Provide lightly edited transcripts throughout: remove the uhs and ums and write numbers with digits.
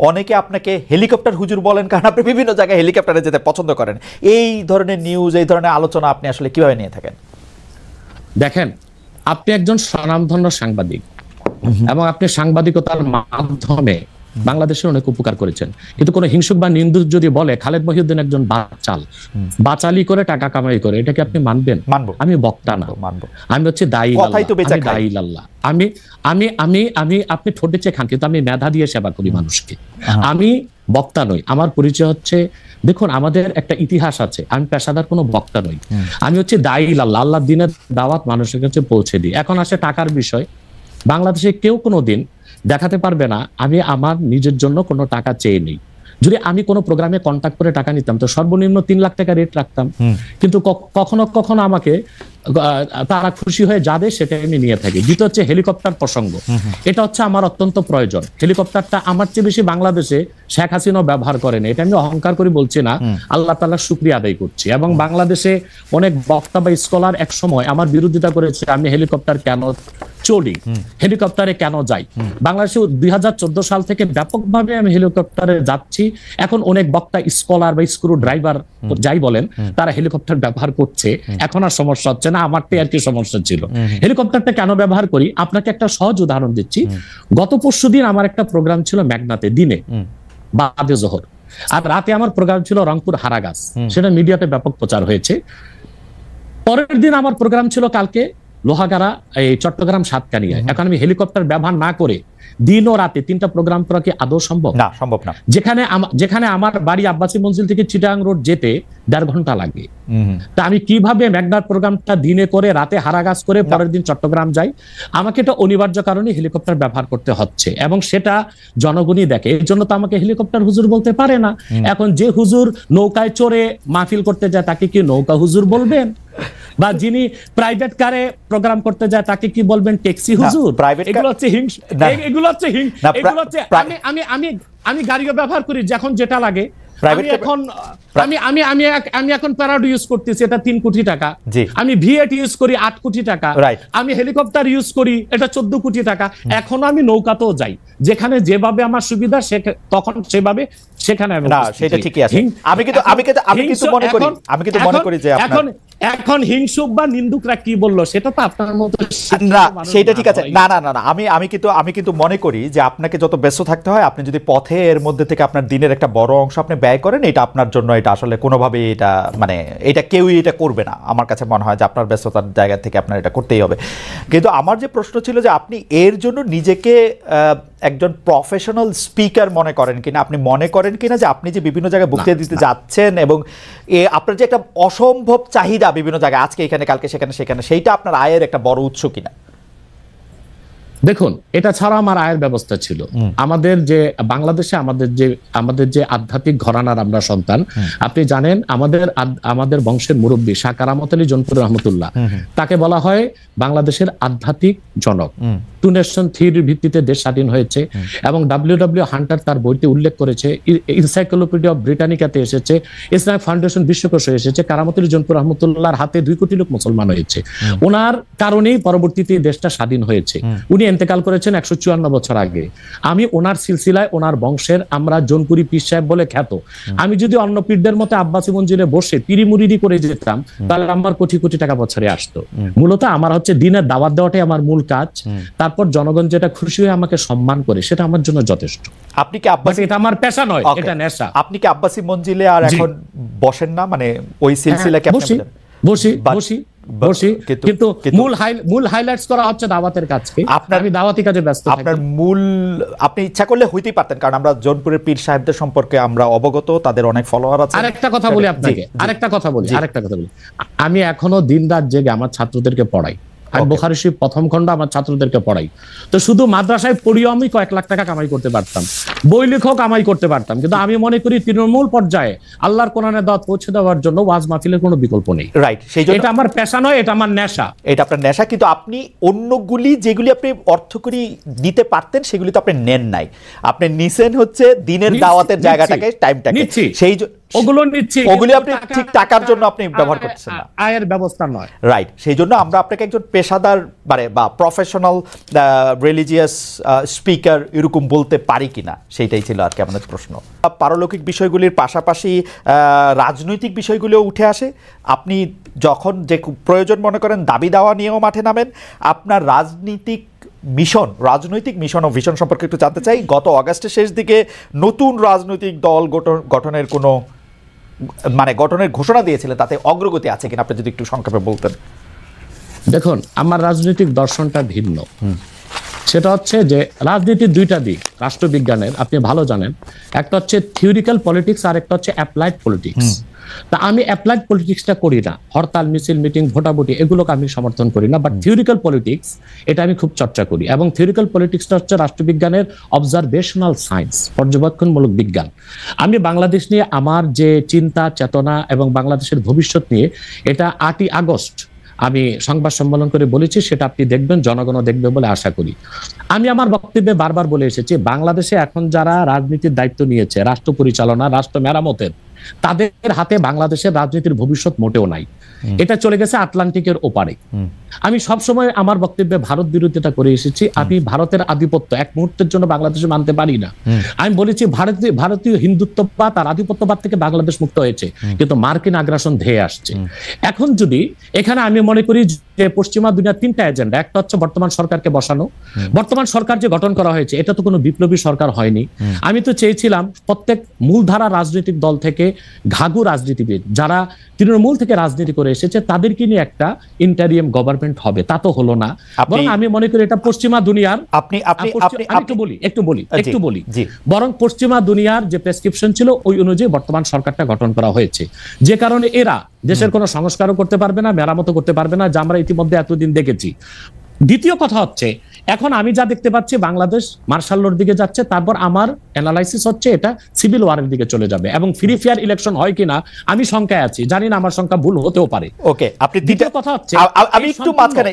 অনেকে আপনাকে হেলিকপ্টার হুজুর বলেন কারণ আপনি বিভিন্ন জায়গায় হেলিকপ্টারে যেতে পছন্দ করেন। এই ধরনের নিউজ, এই ধরনের আলোচনা আপনি আসলে কিভাবে নিয়ে থাকেন? দেখেন, আপনি একজন স্বনামধন্য সাংবাদিক এবং আপনি সাংবাদিকতার মাধ্যমে বাংলাদেশের অনেক উপকার করেছেন, কিন্তু কোন হিংসুক বা নিন্দুক যদি বলে খালেদ মহিউদ্দিন একজন বাচালি করে টাকা কামাই করে, এটাকে আপনি মানবেন? মানবো। আমি বক্তা না, আমি হচ্ছে দায়ী আল্লাহ। আমি আপনি ঠোঁটে চেয়ে খান, কিন্তু আমি মেধা দিয়ে সেবা করি মানুষকে। আমি বক্তা নই। আমার পরিচয় হচ্ছে, দেখুন আমাদের একটা ইতিহাস আছে, আমি পেশাদার কোনো বক্তা নই, আমি হচ্ছে দায়ী আল্লাহ। আল্লাহ দিনের দাওয়াত মানুষের কাছে পৌঁছে দিই। এখন আসে টাকার বিষয়। বাংলাদেশে কেউ কোনোদিন দেখাতে পারবে না আমি আমার নিজের জন্য কোনো টাকা চেয়ে নেই। যদি আমি কোনো প্রোগ্রামে কন্ট্যাক্ট করে টাকা নিতাম তো সর্বনিম্ন 3 লাখ টাকা রেট রাখতাম, কিন্তু কখনো কখনো আমাকে তারা খুশি হয়ে যাবে সেটা আমি নিয়ে থাকি। দ্বিতীয় হচ্ছে হেলিকপ্টার প্রসঙ্গ, এটা হচ্ছে আমার অত্যন্ত প্রয়োজন। হেলিকপ্টারটা আমার চেয়ে বেশি বাংলাদেশে শেখ হাসিনা ব্যবহার করেন, এটা আমি অহংকার করে বলছি না, আল্লাহ তাআলার শুকরিয়া আদায় করছি। এবং বাংলাদেশে অনেক বক্তা বা স্কলার এক সময় আমার বিরোধিতা করেছে, আমি হেলিকপ্টার কেন চলি, হেলিকপ্টারে কেন যাই। বাংলাদেশে 2014 সাল থেকে ব্যাপকভাবে আমি হেলিকপ্টারে যাচ্ছি। এখন অনেক বক্তা, স্কলার বা স্ক্রু ড্রাইভার যাই বলেন, তারা হেলিকপ্টার ব্যবহার করছে। এখন আর সমস্যা হচ্ছে না, আমারটাই আর কি সমস্যা ছিল। হেলিকপ্টারটা কেন ব্যবহার করি আপনাকে একটা সহজ উদাহরণ দিচ্ছি। গত পরশুদিন আমার একটা প্রোগ্রাম ছিল মেঘনাতে, দিনে বাদে জোহর, আর রাতে আমার প্রোগ্রাম ছিল রংপুর হারাগাছ, সেটা মিডিয়াতে ব্যাপক প্রচার হয়েছে। পরের দিন আমার প্রোগ্রাম ছিল কালকে লোহাগাড়া, এই চট্টগ্রাম সাতকানিয়ায়। এখন আমি হেলিকপ্টার ব্যবহার না করে দিন ও রাতে 3টা প্রোগ্রাম করা কি আদৌ সম্ভব? না, সম্ভব না। যেখানে আমার বাড়ি আব্বাসী মঞ্জিল থেকে চিটাং রোড যেতে 1.5 ঘন্টা লাগে, তা আমি কিভাবে মেঘনার প্রোগ্রামটা দিনে করে রাতে হারাগাছ করে পরের দিন চট্টগ্রাম যাই? আমাকে এটা অনিবার্য কারণে হেলিকপ্টার ব্যবহার করতে হচ্ছে, এবং সেটা জনগণই দেখে। এর জন্য তো আমাকে হেলিকপ্টার হুজুর বলতে পারে না। এখন যে হুজুর নৌকায় চড়ে মাহফিল করতে যায় তাকে কি নৌকা হুজুর বলবেন? বা যিনি প্রাইভেট কারে প্রোগ্রাম করতে যায় তাকে কি বলবেন ট্যাক্সি হুজুর? এগুলো হচ্ছে আমি গাড়িও ব্যবহার করি যখন যেটা লাগে। আমি এখন প্যারাডো ইউজ করতেছি, এটা 3 কোটি টাকা। আমি ভিএট ইউজ করি 8 কোটি টাকা। আমি হেলিকপ্টার ইউজ করি, এটা 14 কোটি টাকা। এখন আমি নৌকাতেও যাই, যেখানে যেভাবে আমার সুবিধা তখন সেভাবে সেখানে আমি। না, সেটা ঠিকই আছে। আমি কিন্তু মনে করি যে এখন হিংসুক বা নিন্দুকরা কি বললো সেটা তো আপনার মতো না, সেটা ঠিক আছে। না, আমি কিন্তু মনে করি যে আপনাকে যত ব্যস্ত থাকতে হয়, আপনি যদি পথে এর মধ্যে থেকে আপনার দিনের একটা বড় অংশ আপনি ব্যয় করেন, এটা আপনার জন্য, এটা আসলে কোনোভাবেই এটা মানে এটা কেউই এটা করবে না। আমার কাছে মনে হয় যে আপনার ব্যস্ততার জায়গা থেকে আপনার এটা করতেই হবে। কিন্তু আমার যে প্রশ্ন ছিল যে আপনি এর জন্য নিজেকে একজন প্রফেশনাল স্পিকার মনে করেন কিনা, আপনি মনে করেন কিনা যে আপনি যে বিভিন্ন জায়গায় বক্তৃতা দিতে যাচ্ছেন এবং আপনার যে একটা অসম্ভব চাহিদা বিভিন্ন জায়গায়, আজকে এখানে কালকে সেখানে, সেইটা আপনার আয়ের একটা বড় উৎস কিনা? দেখুন, এটা ছাড়া আমার আয়ের ব্যবস্থা ছিল। আমাদের যে বাংলাদেশে আমাদের যে আধ্যাত্মিক ঘরানার আমরা সন্তান, আপনি জানেন আমাদের বংশের মুরব্বী শাহ কারামত আলী জনপুর রহমতুল্লাহ, তাকে বলা হয় বাংলাদেশের আধ্যাত্মিক জনক। 2 নেশন থিওরির ভিত্তিতে দেশ স্বাধীন হয়েছে, এবং ডব্লিউ হান্টার তার বইতে উল্লেখ করেছে, এনসাইক্লোপিডিয়া অফ ব্রিটানিকাতে এসেছে, ইসলামিক ফাউন্ডেশন বিশ্বকোষে এসেছে, কারামত আলী জনপুর রহমতুল্লাহর হাতে 2 কোটি লোক মুসলমান হয়েছে। ওনার কারণেই পরবর্তীতে দেশটা স্বাধীন হয়েছে। উনি ইন্তেকাল করেছেন 154 বছর আগে। আমি ওনার সিলসিলায়, ওনার বংশের, আমরা জোনপুরি পীর সাহেব বলে খ্যাত। আমি যদি অন্য পীরদের মতো আব্বাসী মঞ্জিলে বসে পিরি মুরিদি করে যেতাম, তাহলে আমার কোটি কোটি টাকা বছরে আসতো। মূলত আমার হচ্ছে দিনের দাওয়াত দেওয়াটাই আমার মূল কাজ। তারপর জনগণ যেটা খুশি হয়ে আমাকে সম্মান করে, সেটা আমার জন্য যথেষ্ট। আপনি কি আব্বাসী, এটা আমার পেশা নয়, এটা নেশা। আপনি কি আব্বাসী মঞ্জিলে আর এখন বসেন না? মানে ওই সিলসিলা কি আপনি? বসি, কিন্তু মূল হাইলাইটস করা হচ্ছে দাওয়াতের কাজকে। আমি দাওয়াতি কাজে ব্যস্ত থাকি। আপনার মূল, আপনি ইচ্ছা করলে হইতেই পারতেন, কারণ আমরা জোনপুরের পীর সাহেবদের সম্পর্কে আমরা অবগত, তাদের অনেক ফলোয়ার আছে। আরেকটা কথা বলি আপনাকে, আরেকটা কথা বলি। আমি এখনো দিন রাত জেগে আমার ছাত্রদেরকে পড়াই। আমি বুখারী শরীফ প্রথম খণ্ড আমার ছাত্রদেরকে পড়াই। তো শুধু মাদ্রাসায় পড়িও আমি কয়েক লাখ টাকা কামাই করতে পারতাম, বই লেখক কামাই করতে পারতাম, কিন্তু আমি মনে করি তৃণমূল পর্যায়ে আল্লাহর কোরআনের দাওয়াত পৌঁছে দেওয়ার জন্য ওয়াজ মাহফিলের কোনো বিকল্প নেই। রাইট, এটা আমার পেশা নয়, এটা আমার নেশা। এটা আপনার নেশা, কিন্তু আপনি অন্যগুলি যেগুলি আপনি অর্থকরী দিতে পারতেন সেগুলি তো আপনি নেন নাই। আপনি নিছেন হচ্ছে দিনের দাওয়াতের জায়গাটাকে, টাইমটাকে। ওগুলো নিচ্ছি, ওগুলি আপনি ঠিক টাকার জন্য আপনি ব্যবহার করতেছেন না, আয়ের ব্যবস্থা নয়। রাইট। সেই জন্য আমরা আপনাকে একজন পেশাদার বা প্রফেশনাল রিলিজিয়াস স্পিকার এরকম বলতে পারি কিনা, সেইটাই ছিল আর কি আমাদের প্রশ্ন। পারলৌকিক বিষয়গুলির পাশাপাশি রাজনৈতিক বিষয়গুলিও উঠে আসে। আপনি যখন যে প্রয়োজন মনে করেন দাবি দাওয়া নিয়েও মাঠে নামেন। আপনার রাজনৈতিক মিশন ও ভিশন সম্পর্কে একটু জানতে চাই। গত অগাস্টের শেষ দিকে নতুন রাজনৈতিক দল গঠনের কোনো গঠনের ঘোষণা দিয়েছিলেন, তাতে অগ্রগতি আছে কিনা আপনি যদি একটু সংক্ষেপে বলতেন। দেখুন, আমার রাজনৈতিক দর্শনটা ভিন্ন। সেটা হচ্ছে যে রাজনীতির দুইটা দিক রাষ্ট্রবিজ্ঞানের, আপনি ভালো জানেন। একটা হচ্ছে থিওরিক্যাল পলিটিক্স, আর একটা হচ্ছে অ্যাপ্লাইড পলিটিক্স। তা আমি অ্যাপ্লাইড পলিটিক্সটা করি না, হরতাল মিছিল মিটিং ভোটাভুটি এগুলোকে আমি সমর্থন করি না, বাট থিওরিক্যাল পলিটিক্স এটা আমি খুব চর্চা করি। এবং থিওরিক্যাল পলিটিক্সটা হচ্ছে রাষ্ট্রবিজ্ঞানের অবজারভেশনাল সায়েন্স, পর্যবেক্ষণমূলক বিজ্ঞান। আমি বাংলাদেশ নিয়ে আমার যে চিন্তা চেতনা এবং বাংলাদেশের ভবিষ্যৎ নিয়ে, এটা 8ই আগস্ট আমি সংবাদ সম্মেলন করে বলেছি, সেটা আপনি দেখবেন, জনগণও দেখবে বলে আশা করি। আমি আমার বক্তব্যে বারবার বলে এসেছি, বাংলাদেশে এখন যারা রাজনীতির দায়িত্ব নিয়েছে, রাষ্ট্র পরিচালনা, রাষ্ট্র মেরামতের, তাদের হাতে বাংলাদেশের রাজনীতির ভবিষ্যৎ মোটেও নাই। এটা চলে গেছে আটলান্টিকের ওপারে। আমি সবসময় আমার বক্তব্যে ভারত বিরোধিতা করে এসেছি। আমি ভারতের আধিপত্য এক মুহূর্তের জন্য বাংলাদেশে মানতে পারি না। আমি বলেছি ভারতীয় হিন্দুত্ববাদ আর আধিপত্যবাদ থেকে বাংলাদেশ মুক্ত হয়েছে, কিন্তু মার্কিন আগ্রাসন ধেয়ে আসছে। এখন যদি এখানে আমি মনে করি যে পশ্চিমা দুনিয়ার 3টা এজেন্ডা, একটা হচ্ছে বর্তমান সরকারকে বসানো। বর্তমান সরকার যে গঠন করা হয়েছে, এটা তো কোনো বিপ্লবী সরকার হয়নি। আমি তো চেয়েছিলাম প্রত্যেক মূলধারা রাজনৈতিক দল থেকে ঘাঘু রাজনীতিবিদ যারা তৃণমূল থেকে রাজনীতি করে এসেছে, তাদেরকে নিয়ে একটা ইন্টারিয়াম গভর্নমেন্ট হবে। তা তো হলো না। বরং আমি মনে করি এটা পশ্চিমা দুনিয়ার, একটু বলি বরং পশ্চিমা দুনিয়ার যে প্রেসক্রিপশন ছিল ওই অনুযায়ী বর্তমান সরকারটা গঠন করা হয়েছে, যে কারণে এরা দেশের কোনো সংস্কারও করতে পারবে না, মেরামতও করতে পারবে না, যা আমরা ইতিমধ্যে এতদিন দেখেছি। দ্বিতীয় কথা হচ্ছে, এখন আমি যা দেখতে পাচ্ছি বাংলাদেশ মার্শাল লর দিকে যাচ্ছে। তারপর আমার অ্যানালাইসিস হচ্ছে এটা সিভিল ওয়ারের দিকে চলে যাবে, এবং ফ্রি ফেয়ার ইলেকশন হয় কিনা আমি শঙ্কায় আছি, জানি না, আমার সংখ্যা ভুল হতেও পারে। ওকে, আপনি দ্বিতীয় কথা হচ্ছে, আমি একটু মাঝখানে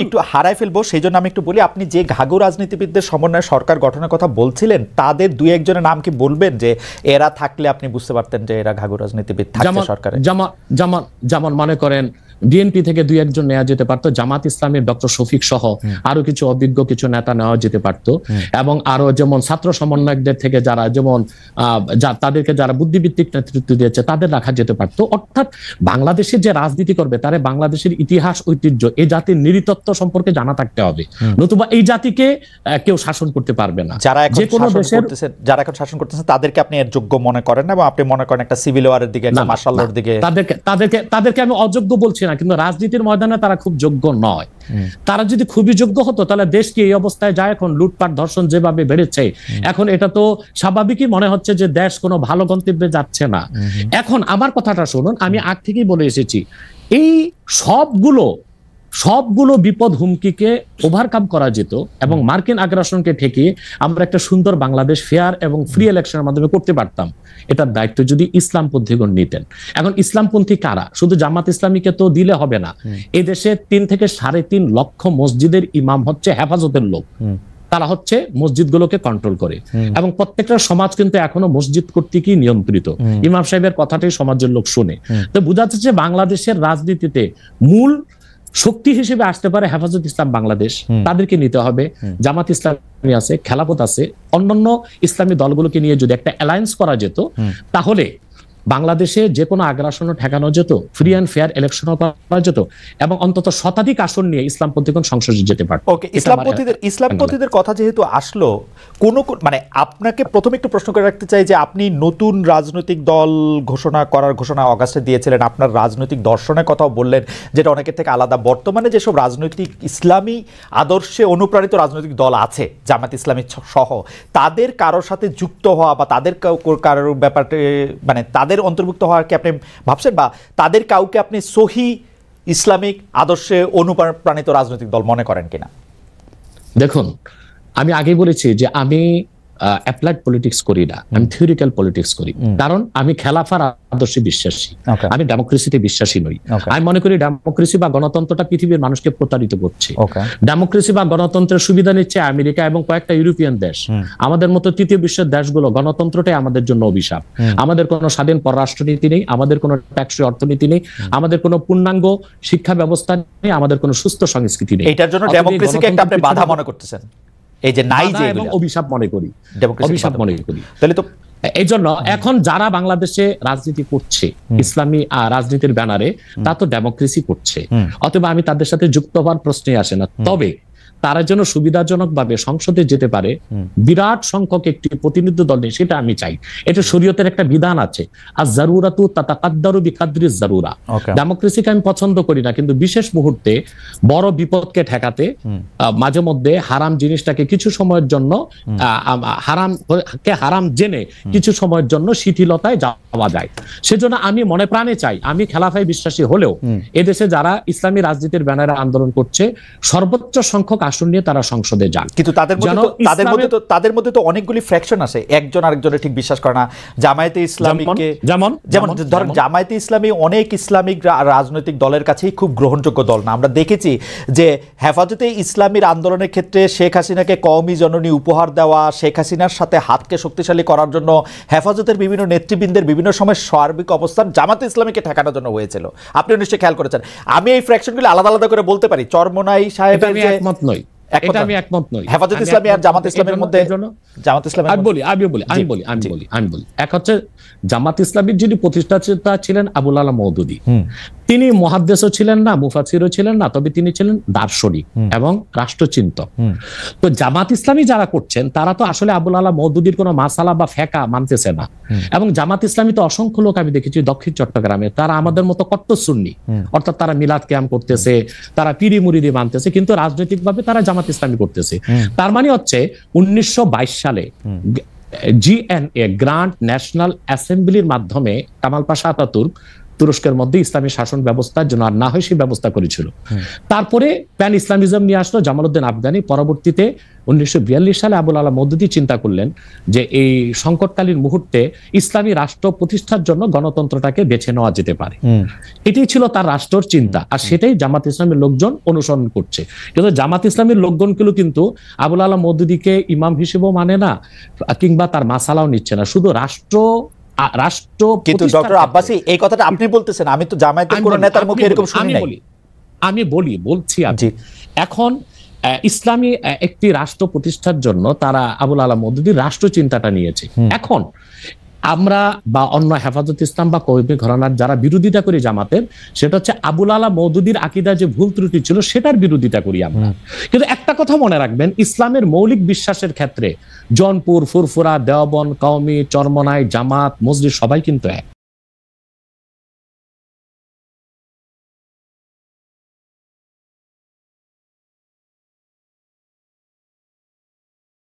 একটু হারাই ফেলবো, সেই জন্য আমি একটু বলি, আপনি যে ঘাঘু রাজনীতিবিদদের সমন্বয়ে সরকার গঠনের কথা বলছিলেন, তাদের 2-1 জনের নাম কি বলবেন, যে এরা থাকলে আপনি বুঝতে পারতেন যে এরা ঘাঘু রাজনীতিবিদ থাকছে সরকারে? যেমন মনে করেন বিএনপি থেকে 2-1 নেওয়া যেতে পারতো, জামাত ইসলামের ডক্টর শফিক সহ আরো কিছু অভিজ্ঞ কিছু নেতা নেওয়া যেতে পারতো, এবং আরো যেমন ছাত্র সমন্বয়কদের থেকে যারা যেমন তাদেরকে যারা বুদ্ধিভিত্তিক নেতৃত্ব দিয়েছে তাদের রাখা যেতে পারতো। অর্থাৎ বাংলাদেশের যে রাজনীতি করবে তারা বাংলাদেশের ইতিহাস, ঐতিহ্য, এই জাতির নৃতত্ব সম্পর্কে জানা থাকতে হবে, নতুবা এই জাতিকে কেউ শাসন করতে পারবে না। যারা এখন শাসন করতেছেন তাদেরকে আপনি এর যোগ্য মনে করেন না, এবং আপনি মনে করেন একটা সিভিল ওয়ারের দিকে, একটা মার্শাল লর দিকে, তাদেরকে আমি অযোগ্য বলছি না, কিন্তু রাজনীতির ময়দানে তারা খুব যোগ্য নয়। তারা যদি খুবই যোগ্য হতো তাহলে দেশ কি এই অবস্থায় যায়? এখন লুটপাট ধর্ষণ যেভাবে বেড়েছে, এখন এটা তো স্বাভাবিকই মনে হচ্ছে যে দেশ কোনো ভালো গন্তব্যে যাচ্ছে না। এখন আমার কথাটা শুনুন, আমি আগ থেকেই বলে এসেছি, এই সবগুলো বিপদ হুমকিকে ওভারকাম করা যেত, এবং মার্কিন আগ্রাসনকে ঠেকিয়ে আমরা একটা সুন্দর বাংলাদেশ ফেয়ার এবং ফ্রি ইলেকশনের মাধ্যমে করতে পারতাম। এটার দায়িত্ব যদি ইসলামপন্থীগণ নিতেন। এখন ইসলামপন্থী কারা? শুধু জামাত ইসলামীকে তো দিলে হবে না। এই দেশে 3 থেকে 3.5 লক্ষ মসজিদের ইমাম হচ্ছে হেফাজতের লোক, তারা হচ্ছে মসজিদগুলোকে কন্ট্রোল করে, এবং প্রত্যেকটা সমাজ কিন্তু এখনো মসজিদ কর্তৃকই নিয়ন্ত্রিত। ইমাম সাহেবের কথাটাই সমাজের লোক শুনে। তো বোঝা যাচ্ছে বাংলাদেশের রাজনীতিতে মূল শক্তি হিসেবে আসতে পারে হেফাজত ইসলাম বাংলাদেশ, তাদেরকে নিতে হবে। জামাত ইসলামী আছে, খেলাফত আছে, অন্যান্য ইসলামী দলগুলোকে নিয়ে যদি একটা অ্যালায়েন্স করা যেত, তাহলে বাংলাদেশে যে কোনো আগ্রাসন ঠেকানো যেত, ফ্রি অ্যান্ড ফেয়ার ইলেকশন করা যেত, এবং অন্তত শতাধিক আসন নিয়ে ইসলামপন্থীগণ সংসদে যেতে পারত। ওকে, ইসলামপন্থীদের কথা যেহেতু আসলো, আপনাকে প্রথমে একটু প্রশ্ন করে রাখতে চাই যে আপনি নতুন রাজনৈতিক দল ঘোষণা অগাস্টে দিয়েছিলেন, আপনার রাজনৈতিক দর্শনের কথাও বললেন, যেটা অনেকের থেকে আলাদা। বর্তমানে যেসব রাজনৈতিক ইসলামী আদর্শে অনুপ্রাণিত রাজনৈতিক দল আছে, জামাত ইসলামী সহ, তাদের কারোর সাথে যুক্ত হওয়া বা তাদের কারোর ব্যাপারে তাদের অন্তর্ভুক্ত হওয়ার কি আপনি ভাবছেন, বা তাদের কাউকে আপনি সহি ইসলামিক আদর্শে অনুপ্রাণিত রাজনৈতিক দল মনে করেন কিনা? দেখুন, আমি আগে বলেছি যে আমি অ্যাপ্লাইড পলিটিক্স করি না, আমি থিওরিক্যাল পলিটিক্স করি। কারণ আমি খেলাফার আদর্শে বিশ্বাসী, আমি ডেমোক্রেসিতে বিশ্বাসী নই। আমি মনে করি ডেমোক্রেসি বা গণতন্ত্রটা পৃথিবীর মানুষকে প্রতারিত করছে। ডেমোক্রেসি বা গণতন্ত্রের সুবিধা নিচ্ছে আমেরিকা এবং কয়েকটা ইউরোপিয়ান দেশ। আমাদের মতো তৃতীয় বিশ্বের দেশগুলো গণতন্ত্রটাই আমাদের জন্য অভিশাপ। আমাদের কোনো স্বাধীন পররাষ্ট্রনীতি নেই, আমাদের কোনো ট্যাক্সই অর্থনীতি নেই, আমাদের কোনো পূর্ণাঙ্গ শিক্ষা ব্যবস্থা নেই, আমাদের কোনো সুস্থ সংস্কৃতি নেই। এটার জন্য ডেমোক্রেসিকে একটা আপনি বাধা মনে করতেছেন? এই যে নাই যে এবং অভিশাপ মনে করি, অভিশাপ মনে করি। তাহলে তো এই জন্য এখন যারা বাংলাদেশে রাজনীতি করছে ইসলামী রাজনীতির ব্যানারে, তা তো ডেমোক্রেসি করছে, অথবা আমি তাদের সাথে যুক্ত হওয়ার প্রশ্নে আসে না। তবে তারা যেন সুবিধাজনক ভাবে সংসদে যেতে পারে, বিরাট সংখ্যক একটি প্রতিনিধি দল নেই, সেটা আমি চাই। এটা শরীয়তের একটা বিধান আছে, আর জারুরাতু তাতাকাদ্দারু বিকাদ্রি জারুরা। ডেমোক্রেসিকে আমি পছন্দ করি না, কিন্তু বিশেষ মুহূর্তে বড় বিপদকে ঠেকাতে মাঝে মধ্যে হারাম জিনিসটাকে কিছু সময়ের জন্য হারাম জেনে কিছু সময়ের জন্য শিথিলতায় যাওয়া যায়। সেজন্য আমি মনে প্রাণে চাই, আমি খেলাফায় বিশ্বাসী হলেও এদেশে যারা ইসলামী রাজনীতির ব্যানারে আন্দোলন করছে সর্বোচ্চ সংখ্যক আসন নিয়ে তারা সংসদে যান। কিন্তু তাদের মধ্যে তো অনেকগুলি ফ্র্যাকশন আছে, একজন আরেকজনের ঠিক বিশ্বাস করে না। জামায়াতে ইসলামীকে যেমন ধরেন জামায়াতে ইসলামী অনেক ইসলামিক রাজনৈতিক দলের কাছেই খুব গ্রহণযোগ্য দল না। আমরা দেখেছি যে হেফাজতে ইসলামীর আন্দোলনের ক্ষেত্রে শেখ হাসিনাকে কওমি জননী উপহার দেওয়া, শেখ হাসিনার সাথে হাতকে শক্তিশালী করার জন্য হেফাজতের বিভিন্ন নেতৃবৃন্দের বিভিন্ন সময় সার্বিক অবস্থান জামায়াতে ইসলামীকে ঠেকানোর জন্য হয়েছিল। আপনি নিশ্চয়ই খেয়াল করেছেন। আমি এই ফ্র্যাকশনগুলো আলাদা আলাদা করে বলতে পারি। চরমোনাই সাহেবের যে এটা আমি একমত নই। হেফাজত ইসলামী আর জামাত ইসলামের মধ্যে জামাত ইসলামী আমি বলি এক হচ্ছে জামাত ইসলামীর যিনি প্রতিষ্ঠাতা ছিলেন আবুল আলা মওদুদী, তিনি মুহাদ্দিসও ছিলেন না, মুফাসসিরও ছিলেন না, তবে তিনি ছিলেন দার্শনিক এবং রাষ্ট্রচিন্তক। তো জামাত ইসলামী যারা করছেন তারা তো আসলে আবুল আলা মওদুদীর কোনো মাসালা বা ফেকা মানতেছে না। এবং জামাত ইসলামী তো অসংখ্য লোক আমি দেখেছি দক্ষিণ চট্টগ্রামে, তারা আমাদের মতো কট্টর সুন্নি, অর্থাৎ তারা মিলাদ কিয়াম করতেছে, তারা পিরি মুরিদি মানতেছে, কিন্তু রাজনৈতিকভাবে তারা জামাত ইসলামী করতেছে। তার মানে হচ্ছে 1922 সালে জিএনএ গ্র্যান্ড ন্যাশনাল অ্যাসেম্বলির মাধ্যমে কামাল পাশা আতাতুর্ক তুরস্কের মধ্যে ইসলামী শাসন ব্যবস্থার জন্য আর না হয় সেই ব্যবস্থা করেছিল। তারপরে প্যান ইসলামিজম নিয়ে আসলো জামালউদ্দিন আফগানি। পরবর্তীতে 1942 সালে আবুল আলা মওদুদী চিন্তা করলেন যে এই সংকটকালীন মুহূর্তে ইসলামী রাষ্ট্র প্রতিষ্ঠার জন্য গণতন্ত্রটাকে বেছে নেওয়া যেতে পারে। এটাই ছিল তার রাষ্ট্রের চিন্তা, আর সেটাই জামাত ইসলামের লোকজন অনুসরণ করছে। কিন্তু জামাত ইসলামের লোকজনগুলো কিন্তু আবুল আলা মওদুদীকে ইমাম হিসেবেও মানে না, কিংবা তার মাসালাও নিচ্ছে না, শুধু রাষ্ট্র। কিন্তু ডক্টর আব্বাসী এই কথাটা আপনি বলতেছেন, আমি তো জামায়াতের কোন নেতার মুখে এরকম শুনি নাই। আমি বলছি এখন ইসলামী একটি রাষ্ট্র প্রতিষ্ঠার জন্য তারা আবুল আলা মওদুদীর রাষ্ট্র চিন্তাটা নিয়েছে। এখন আমরা বা অন্য হেফাজত ইসলাম বা কওমি ঘরানার যারা বিরোধিতা করি জামাতের, সেটা হচ্ছে আবুল আলা মওদুদীর আকীদা যে ভুল ত্রুটি ছিল সেটার বিরোধিতা করি আমরা। কিন্তু একটা কথা মনে রাখবেন, ইসলামের মৌলিক বিশ্বাসের ক্ষেত্রে জৌনপুর, ফুরফুরা, দেওবন্দ, কওমি, চরমোনাই, জামাত, মজলিস সবাই কিন্তু এক।